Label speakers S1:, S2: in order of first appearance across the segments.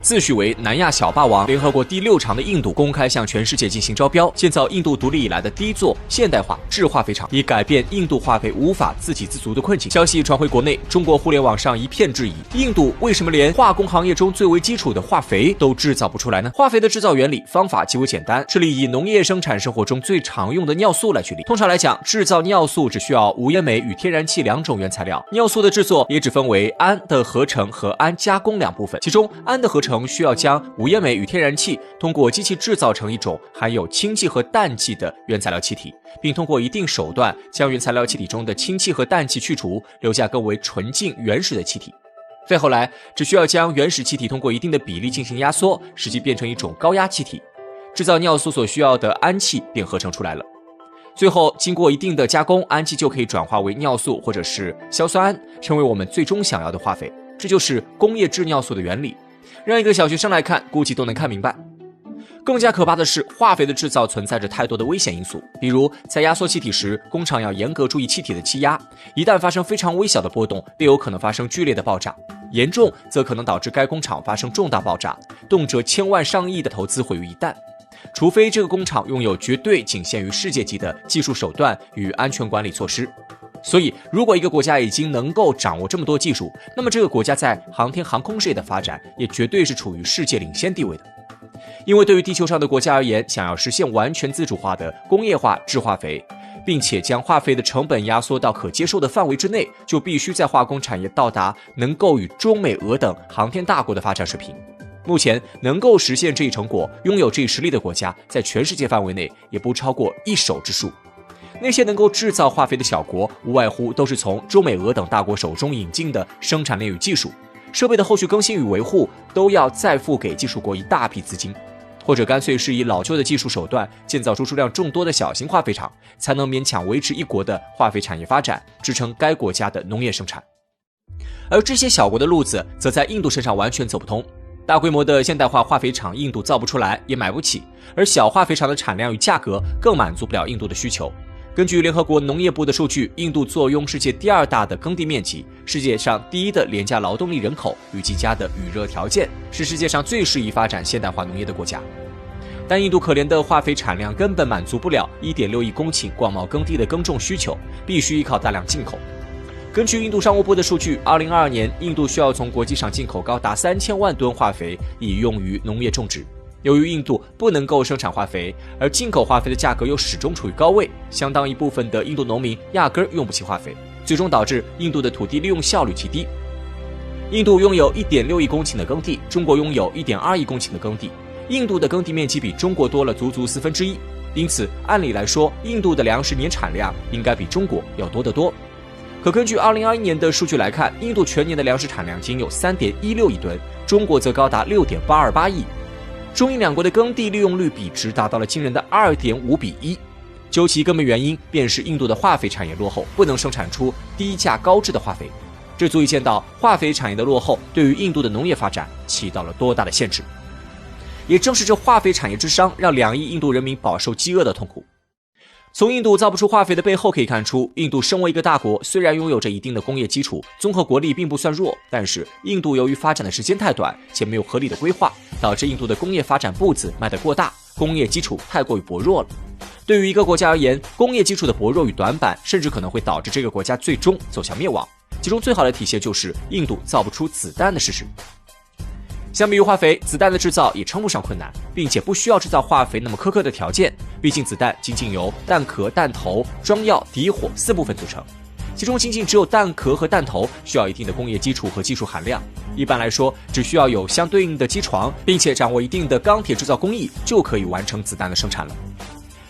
S1: 自诩为南亚小霸王，联合国第6常的印度公开向全世界进行招标，建造印度独立以来的第一座现代化制化肥厂，以改变印度化肥无法自给自足的困境。消息传回国内，中国互联网上一片质疑：印度为什么连化工行业中最为基础的化肥都制造不出来呢？化肥的制造原理方法极为简单，这里以农业生产生活中最常用的尿素来举例。通常来讲，制造尿素只需要无烟煤与天然气2种原材料，尿素的制作也只分为氨的合成和氨加工2部分，其中氨的合成需要将无烟煤与天然气通过机器制造成一种含有氢气和氮气的原材料气体，并通过一定手段将原材料气体中的氢气和氮气去除，留下更为纯净原始的气体。再后来，只需要将原始气体通过一定的比例进行压缩，使其变成一种高压气体，制造尿素所需要的氨气便合成出来了。最后经过一定的加工，氨气就可以转化为尿素或者是硝酸铵，成为我们最终想要的化肥。这就是工业制尿素的原理，让一个小学生来看估计都能看明白。更加可怕的是，化肥的制造存在着太多的危险因素，比如在压缩气体时，工厂要严格注意气体的气压，一旦发生非常微小的波动，便有可能发生剧烈的爆炸，严重则可能导致该工厂发生重大爆炸，动辄千万上亿的投资毁于一旦。除非这个工厂拥有绝对仅限于世界级的技术手段与安全管理措施。所以如果一个国家已经能够掌握这么多技术，那么这个国家在航天航空事业的发展也绝对是处于世界领先地位的。因为对于地球上的国家而言，想要实现完全自主化的工业化制化肥，并且将化肥的成本压缩到可接受的范围之内，就必须在化工产业到达能够与中美俄等航天大国的发展水平。目前能够实现这一成果，拥有这一实力的国家，在全世界范围内也不超过1手之数。那些能够制造化肥的小国，无外乎都是从中美俄等大国手中引进的生产链与技术，设备的后续更新与维护都要再付给技术国一大批资金，或者干脆是以老旧的技术手段建造出数量众多的小型化肥厂，才能勉强维持一国的化肥产业发展，支撑该国家的农业生产。而这些小国的路子则在印度身上完全走不通。大规模的现代化化肥厂印度造不出来，也买不起，而小化肥厂的产量与价格更满足不了印度的需求。根据联合国农业部的数据，印度坐拥世界第2大的耕地面积，世界上第1的廉价劳动力人口与极佳的雨热条件，是世界上最适宜发展现代化农业的国家。但印度可怜的化肥产量根本满足不了 1.6 亿公顷广袤耕地的耕种需求，必须依靠大量进口。根据印度商务部的数据，2022年印度需要从国际上进口高达3000万吨化肥，以用于农业种植。由于印度不能够生产化肥，而进口化肥的价格又始终处于高位，相当一部分的印度农民压根儿用不起化肥，最终导致印度的土地利用效率极低。印度拥有 1.6 亿公顷的耕地，中国拥有 1.2 亿公顷的耕地，印度的耕地面积比中国多了足足1/4，因此按理来说，印度的粮食年产量应该比中国要多得多。可根据2021年的数据来看，印度全年的粮食产量仅有 3.16 亿吨，中国则高达 6.828 亿。中印两国的耕地利用率比值达到了惊人的 2.5:1， 究其根本原因便是印度的化肥产业落后，不能生产出低价高质的化肥，这足以见到化肥产业的落后对于印度的农业发展起到了多大的限制。也正是这化肥产业之伤，让2亿印度人民饱受饥饿的痛苦。从印度造不出化肥的背后可以看出，印度身为一个大国，虽然拥有着一定的工业基础，综合国力并不算弱，但是印度由于发展的时间太短，且没有合理的规划，导致印度的工业发展步子迈得过大，工业基础太过于薄弱了。对于一个国家而言，工业基础的薄弱与短板，甚至可能会导致这个国家最终走向灭亡。其中最好的体现就是印度造不出子弹的事实。相比于化肥，子弹的制造也称不上困难，并且不需要制造化肥那么苛刻的条件，毕竟子弹仅仅由弹壳、弹头、装药、底火4部分组成，其中仅仅只有弹壳和弹头需要一定的工业基础和技术含量。一般来说，只需要有相对应的机床，并且掌握一定的钢铁制造工艺，就可以完成子弹的生产了。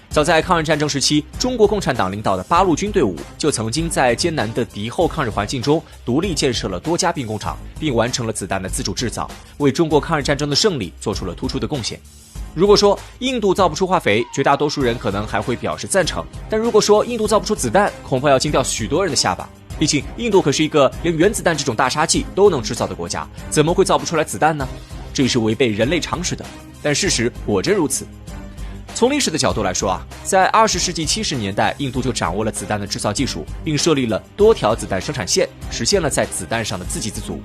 S1: 早在抗日战争时期，中国共产党领导的八路军队伍就曾经在艰难的敌后抗日环境中独立建设了多家兵工厂，并完成了子弹的自主制造，为中国抗日战争的胜利做出了突出的贡献。如果说印度造不出化肥，绝大多数人可能还会表示赞成，但如果说印度造不出子弹，恐怕要惊掉许多人的下巴。毕竟印度可是一个连原子弹这种大杀器都能制造的国家，怎么会造不出来子弹呢？这是违背人类常识的。但事实果真如此。从历史的角度来说啊，在20世纪70年代，印度就掌握了子弹的制造技术，并设立了多条子弹生产线，实现了在子弹上的自给自足。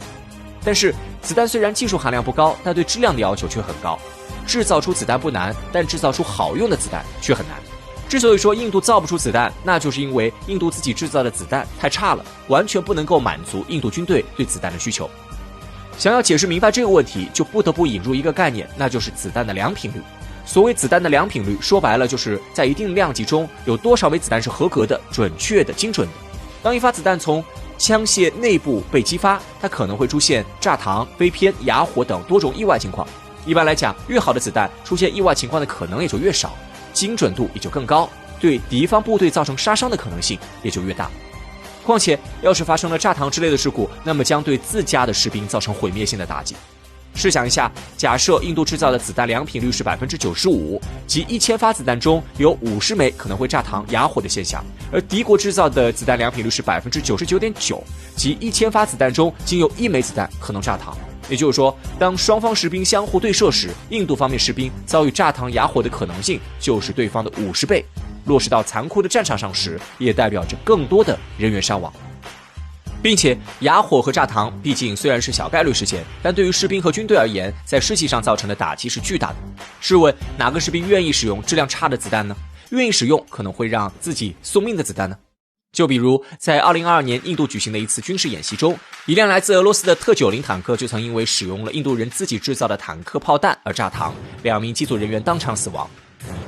S1: 但是子弹虽然技术含量不高，但对质量的要求却很高。制造出子弹不难，但制造出好用的子弹却很难。之所以说印度造不出子弹，那就是因为印度自己制造的子弹太差了，完全不能够满足印度军队对子弹的需求。想要解释明白这个问题，就不得不引入一个概念，那就是子弹的良品率。所谓子弹的良品率，说白了就是在一定量级中有多少枚子弹是合格的、准确的、精准的。当一发子弹从枪械内部被激发，它可能会出现炸膛、飞偏、哑火等多种意外情况。一般来讲，越好的子弹出现意外情况的可能也就越少，精准度也就更高，对敌方部队造成杀伤的可能性也就越大。况且，要是发生了炸膛之类的事故，那么将对自家的士兵造成毁灭性的打击。试想一下，假设印度制造的子弹良品率是95%，即1000发子弹中有50枚可能会炸膛哑火的现象，而敌国制造的子弹良品率是99.9%，即1000发子弹中仅有1枚子弹可能炸膛。也就是说，当双方士兵相互对射时，印度方面士兵遭遇炸膛哑火的可能性就是对方的50倍。落实到残酷的战场上时，也代表着更多的人员伤亡。并且哑火和炸膛毕竟虽然是小概率事件，但对于士兵和军队而言，在士气上造成的打击是巨大的。试问哪个士兵愿意使用质量差的子弹呢？愿意使用可能会让自己送命的子弹呢？就比如在2022年印度举行的一次军事演习中，一辆来自俄罗斯的特90坦克就曾因为使用了印度人自己制造的坦克炮弹而炸膛，2名机组人员当场死亡。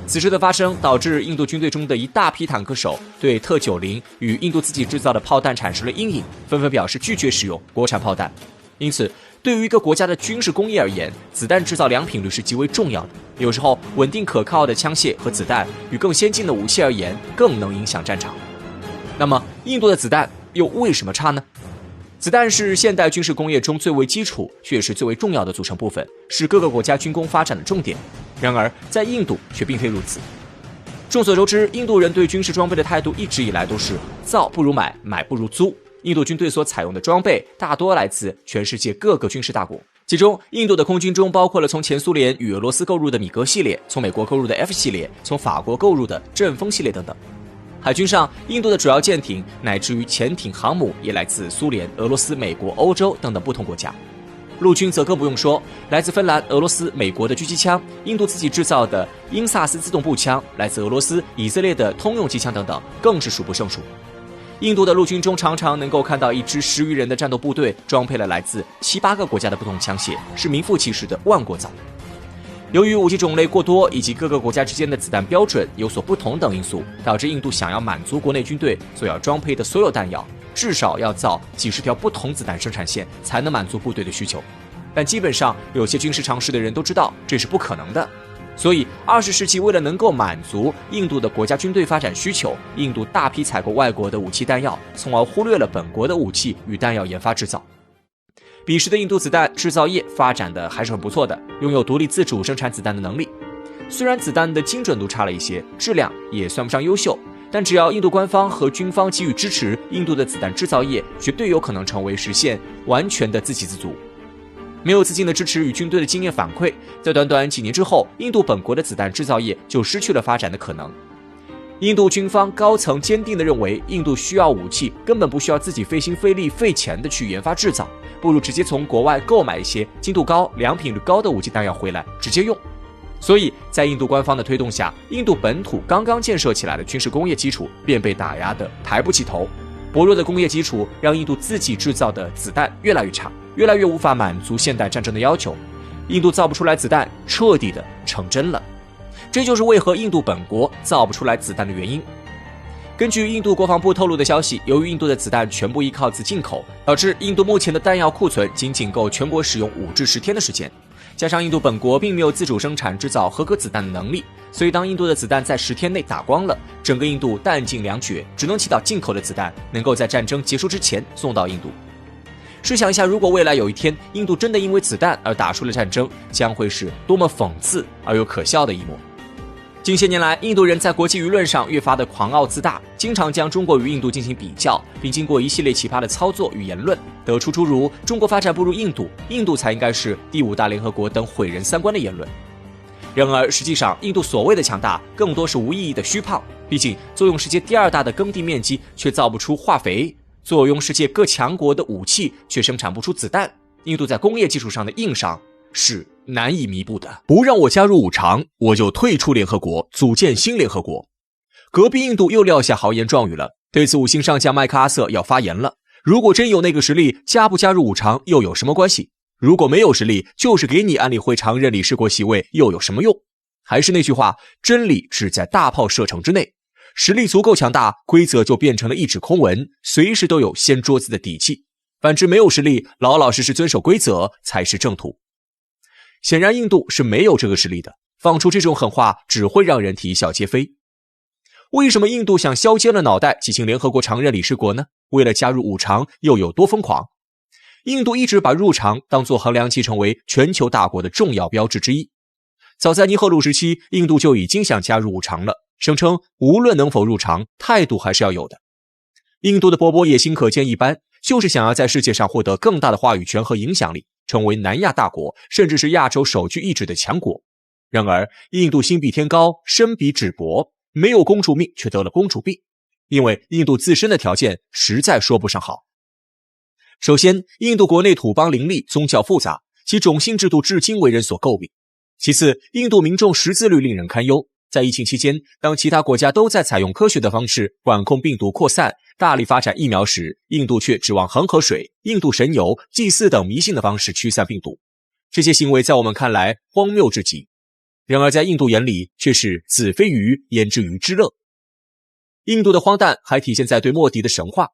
S1: 此事的发生导致印度军队中的一大批坦克手对特90与印度自己制造的炮弹产生了阴影，纷纷表示拒绝使用国产炮弹。因此，对于一个国家的军事工业而言，子弹制造良品率是极为重要的。有时候，稳定可靠的枪械和子弹与更先进的武器而言，更能影响战场。那么，印度的子弹又为什么差呢？子弹是现代军事工业中最为基础却也是最为重要的组成部分，是各个国家军工发展的重点。然而在印度却并非如此。众所周知，印度人对军事装备的态度一直以来都是造不如买，买不如租。印度军队所采用的装备大多来自全世界各个军事大国，其中印度的空军中包括了从前苏联与俄罗斯购入的米格系列，从美国购入的 F 系列，从法国购入的阵风系列等等。海军上，印度的主要舰艇乃至于潜艇、航母也来自苏联、俄罗斯、美国、欧洲等等不同国家。陆军则更不用说，来自芬兰、俄罗斯、美国的狙击枪，印度自己制造的英萨斯自动步枪，来自俄罗斯、以色列的通用机枪等等，更是数不胜数。印度的陆军中常常能够看到一支10余人的战斗部队，装配了来自7、8个国家的不同枪械，是名副其实的万国造。由于武器种类过多以及各个国家之间的子弹标准有所不同等因素，导致印度想要满足国内军队所要装配的所有弹药，至少要造几十条不同子弹生产线才能满足部队的需求。但基本上有些军事常识的人都知道这是不可能的。所以20世纪为了能够满足印度的国家军队发展需求，印度大批采购外国的武器弹药，从而忽略了本国的武器与弹药研发制造。彼时的印度子弹制造业发展的还是很不错的，拥有独立自主生产子弹的能力。虽然子弹的精准度差了一些，质量也算不上优秀，但只要印度官方和军方给予支持，印度的子弹制造业绝对有可能成为实现完全的自给自足。没有资金的支持与军队的经验反馈，在短短几年之后，印度本国的子弹制造业就失去了发展的可能。印度军方高层坚定地认为，印度需要武器，根本不需要自己费心费力费钱的去研发制造，不如直接从国外购买一些精度高、良品率高的武器弹药回来直接用。所以在印度官方的推动下，印度本土刚刚建设起来的军事工业基础便被打压得抬不起头。薄弱的工业基础让印度自己制造的子弹越来越差，越来越无法满足现代战争的要求。印度造不出来子弹，彻底的成真了。这就是为何印度本国造不出来子弹的原因。根据印度国防部透露的消息，由于印度的子弹全部依靠自进口，导致印度目前的弹药库存仅够全国使用5至10天的时间。加上印度本国并没有自主生产制造合格子弹的能力，所以当印度的子弹在10天内打光了，整个印度弹尽粮绝，只能祈祷进口的子弹能够在战争结束之前送到印度。试想一下，如果未来有一天印度真的因为子弹而打输了战争，将会是多么讽刺而又可笑的一幕。近些年来，印度人在国际舆论上越发的狂傲自大，经常将中国与印度进行比较，并经过一系列奇葩的操作与言论，得出诸如中国发展不如印度，印度才应该是第5大联合国等毁人三观的言论。然而实际上，印度所谓的强大更多是无意义的虚胖，毕竟坐拥世界第2大的耕地面积却造不出化肥，坐拥世界各强国的武器却生产不出子弹，印度在工业技术上的硬伤是难以弥补的。不让我加入五常，我就退出联合国，组建新联合国。隔壁印度又撂下豪言壮语了，对此五星上将麦克阿瑟要发言了。如果真有那个实力，加不加入五常又有什么关系？如果没有实力，就是给你安理会常任理事国席位又有什么用？还是那句话，真理只在大炮射程之内。实力足够强大，规则就变成了一纸空文，随时都有掀桌子的底气。反之没有实力，老老实实遵守规则才是正途。显然印度是没有这个实力的，放出这种狠话只会让人啼笑皆非。为什么印度想削尖了脑袋进行联合国常任理事国呢？为了加入五常又有多疯狂？印度一直把入常当作衡量其成为全球大国的重要标志之一。早在尼赫鲁时期，印度就已经想加入五常了，声称无论能否入常，态度还是要有的。印度的勃勃野心可见一斑，就是想要在世界上获得更大的话语权和影响力，成为南亚大国，甚至是亚洲首屈一指的强国。然而，印度心比天高，身比纸薄，没有公主命却得了公主病，因为印度自身的条件实在说不上好。首先，印度国内土邦林立，宗教复杂，其种姓制度至今为人所诟病。其次，印度民众识字率令人堪忧。在疫情期间，当其他国家都在采用科学的方式管控病毒扩散，大力发展疫苗时，印度却指望恒河水、印度神油、祭祀等迷信的方式驱散病毒。这些行为在我们看来荒谬至极，然而在印度眼里却是子非鱼焉知鱼之乐。印度的荒诞还体现在对莫迪的神话。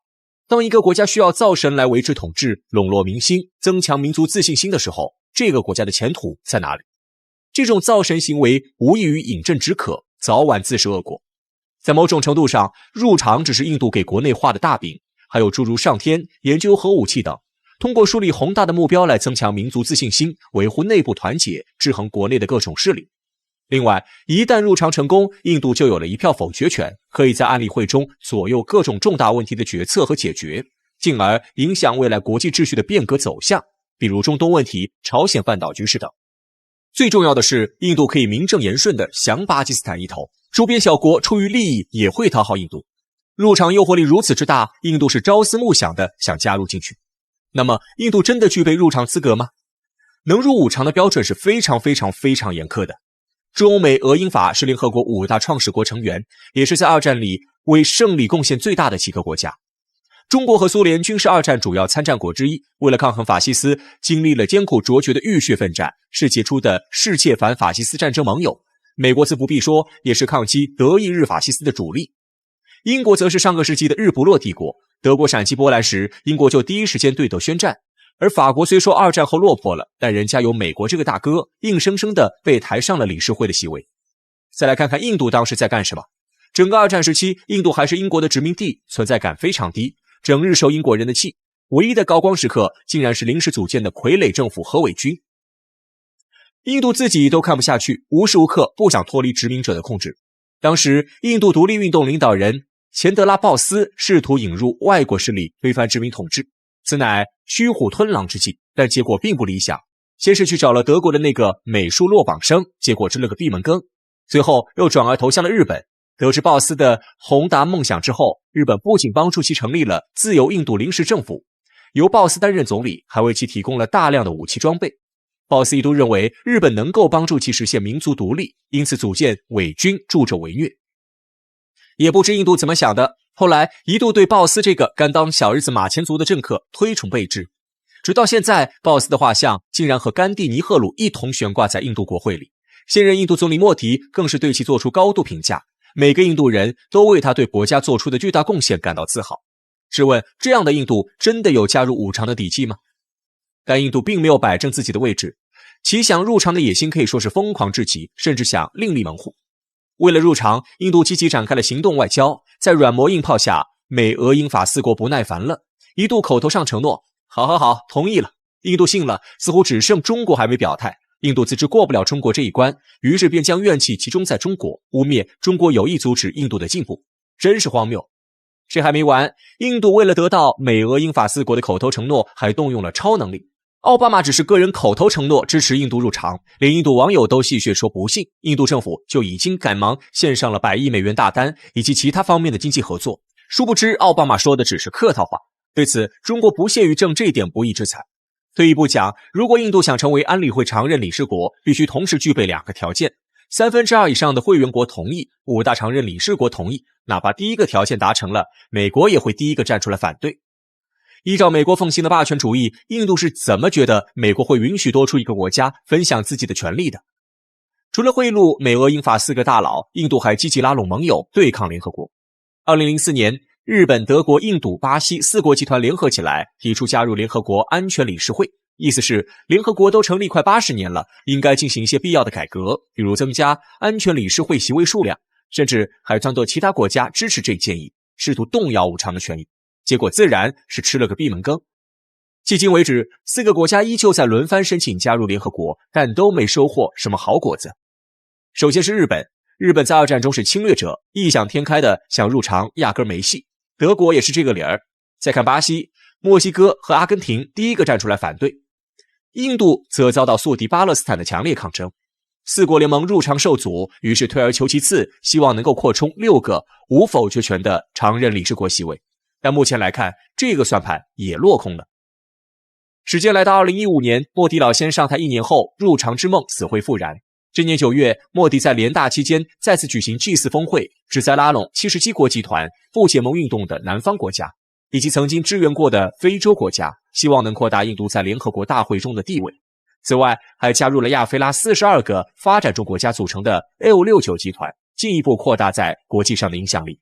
S1: 当一个国家需要造神来维持统治、笼络民心、增强民族自信心的时候，这个国家的前途在哪里？这种造神行为无异于饮鸩止渴，早晚自食恶果。在某种程度上，入常只是印度给国内画的大饼，还有诸如上天、研究核武器等，通过树立宏大的目标来增强民族自信心，维护内部团结，制衡国内的各种势力。另外，一旦入常成功，印度就有了一票否决权，可以在安理会中左右各种重大问题的决策和解决，进而影响未来国际秩序的变革走向，比如中东问题、朝鲜半岛局势等。最重要的是，印度可以名正言顺地降巴基斯坦一头，周边小国出于利益也会讨好印度。入场诱惑力如此之大，印度是朝思暮想的想加入进去。那么，印度真的具备入场资格吗？能入五常的标准是非常严苛的。中美俄英法是联合国5大创始国成员，也是在二战里为胜利贡献最大的几个国家。中国和苏联均是二战主要参战国之一，为了抗衡法西斯，经历了艰苦卓绝的浴血奋战，是杰出的世界反法西斯战争盟友。美国自不必说，也是抗击德意日法西斯的主力。英国则是上个世纪的日不落帝国，德国闪击波兰时，英国就第一时间对德宣战。而法国虽说二战后落魄了，但人家有美国这个大哥，硬生生的被抬上了理事会的席位。再来看看印度当时在干什么。整个二战时期，印度还是英国的殖民地，存在感非常低，整日受英国人的气。唯一的高光时刻竟然是临时组建的傀儡政府何伟军。印度自己都看不下去，无时无刻不想脱离殖民者的控制。当时印度独立运动领导人钱德拉鲍斯试图引入外国势力推翻殖民统治，此乃虚虎吞狼之计，但结果并不理想。先是去找了德国的那个美术落榜生，结果吃了个闭门羹，最后又转而投向了日本。得知鲍斯的宏达梦想之后，日本不仅帮助其成立了自由印度临时政府，由鲍斯担任总理，还为其提供了大量的武器装备。鲍斯一度认为日本能够帮助其实现民族独立，因此组建伪军助纣为虐。也不知印度怎么想的，后来一度对鲍斯这个甘当小日子马前卒的政客推崇备至，直到现在，鲍斯的画像竟然和甘地、尼赫鲁一同悬挂在印度国会里。现任印度总理莫迪更是对其做出高度评价，每个印度人都为他对国家做出的巨大贡献感到自豪。试问，这样的印度真的有加入五常的底气吗？但印度并没有摆正自己的位置，其想入常的野心可以说是疯狂至极，甚至想另立门户。为了入常，印度积极展开了行动外交，在软磨硬泡下，美俄英法4国不耐烦了，一度口头上承诺好，同意了。印度信了，似乎只剩中国还没表态。印度自知过不了中国这一关，于是便将怨气集中在中国，污蔑中国有意阻止印度的进步，真是荒谬。这还没完，印度为了得到美俄英法4国的口头承诺，还动用了超能力。奥巴马只是个人口头承诺支持印度入常，连印度网友都戏谑说不信，印度政府就已经赶忙献上了100亿美元大单以及其他方面的经济合作。殊不知奥巴马说的只是客套话，对此中国不屑于挣这点不义之财。退一步讲，如果印度想成为安理会常任理事国，必须同时具备2个条件：2/3以上的会员国同意，5大常任理事国同意。哪怕第一个条件达成了，美国也会第一个站出来反对。依照美国奉行的霸权主义，印度是怎么觉得美国会允许多出一个国家分享自己的权利的？除了贿赂美俄英法4个大佬，印度还积极拉拢盟友对抗联合国。2004年，日本、德国、印度、巴西4国集团联合起来，提出加入联合国安全理事会，意思是联合国都成立快80年了，应该进行一些必要的改革，比如增加安全理事会席位数量，甚至还撺掇其他国家支持这一建议，试图动摇5常的权益。结果自然是吃了个闭门羹。迄今为止，4个国家依旧在轮番申请加入联合国，但都没收获什么好果子。首先是日本，日本在2战中是侵略者，异想天开的想入常压根没戏。德国也是这个理儿。再看巴西、墨西哥和阿根廷第一个站出来反对，印度则遭到宿敌巴勒斯坦的强烈抗争。4国联盟入常受阻，于是退而求其次，希望能够扩充6个无否决权的常任理事国席位。但目前来看，这个算盘也落空了。时间来到2015年，莫迪老先上台1年后，入常之梦死灰复燃。这年9月，莫迪在联大期间再次举行 G4 峰会，旨在拉拢77国集团、不结盟运动的南方国家，以及曾经支援过的非洲国家，希望能扩大印度在联合国大会中的地位。此外，还加入了亚非拉42个发展中国家组成的 L69 集团，进一步扩大在国际上的影响力。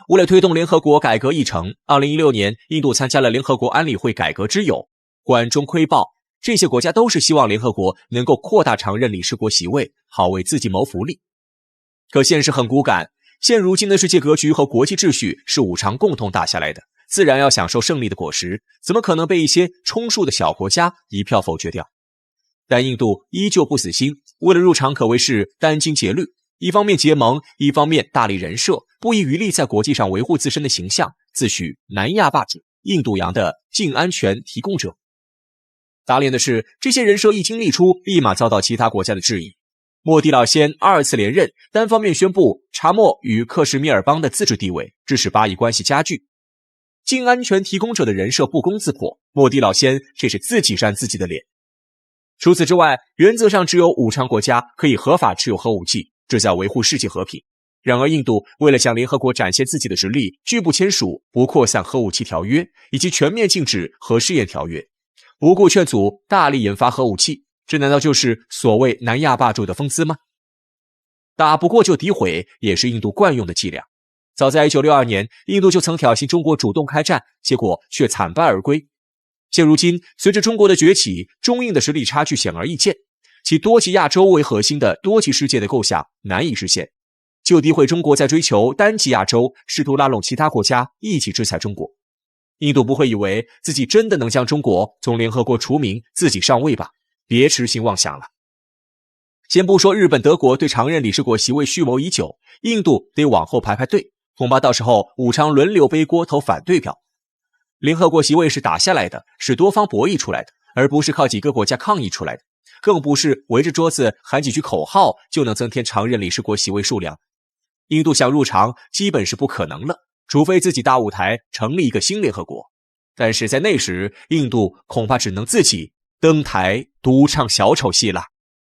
S1: 为了推动联合国改革议程，2016年，印度参加了联合国安理会改革之友。管中窥豹，这些国家都是希望联合国能够扩大常任理事国席位，好为自己谋福利。可现实很骨感，现如今的世界格局和国际秩序是5常共同打下来的，自然要享受胜利的果实，怎么可能被一些充数的小国家一票否决掉？但印度依旧不死心，为了入常可谓是殚精竭虑，一方面结盟，一方面大力人设，不遗余力在国际上维护自身的形象，自诩南亚霸主、印度洋的净安全提供者。打脸的是，这些人设一经立出，立马遭到其他国家的质疑。莫迪老先2次连任，单方面宣布查谟与克什米尔邦的自治地位，致使巴以关系加剧。净安全提供者的人设不攻自破，莫迪老先这是自己扇自己的脸。除此之外，原则上只有5常国家可以合法持有核武器，这叫维护世界和平。然而印度为了向联合国展现自己的实力，拒不签署不扩散核武器条约以及全面禁止核试验条约，不顾劝阻，大力研发核武器，这难道就是所谓南亚霸主的风姿吗？打不过就诋毁，也是印度惯用的伎俩。早在1962年，印度就曾挑衅中国主动开战，结果却惨败而归。现如今，随着中国的崛起，中印的实力差距显而易见，其多极亚洲为核心的多极世界的构想难以实现。就诋毁中国在追求单极亚洲，试图拉拢其他国家一起制裁中国。印度不会以为自己真的能将中国从联合国除名，自己上位吧？别痴心妄想了。先不说日本、德国对常任理事国席位蓄谋已久，印度得往后排队，恐怕到时候5常轮流背锅投反对票。联合国席位是打下来的，是多方博弈出来的，而不是靠几个国家抗议出来的，更不是围着桌子喊几句口号就能增添常任理事国席位数量。印度想入常基本是不可能了，除非自己大舞台成立一个新联合国。但是在那时，印度恐怕只能自己登台独唱小丑戏了。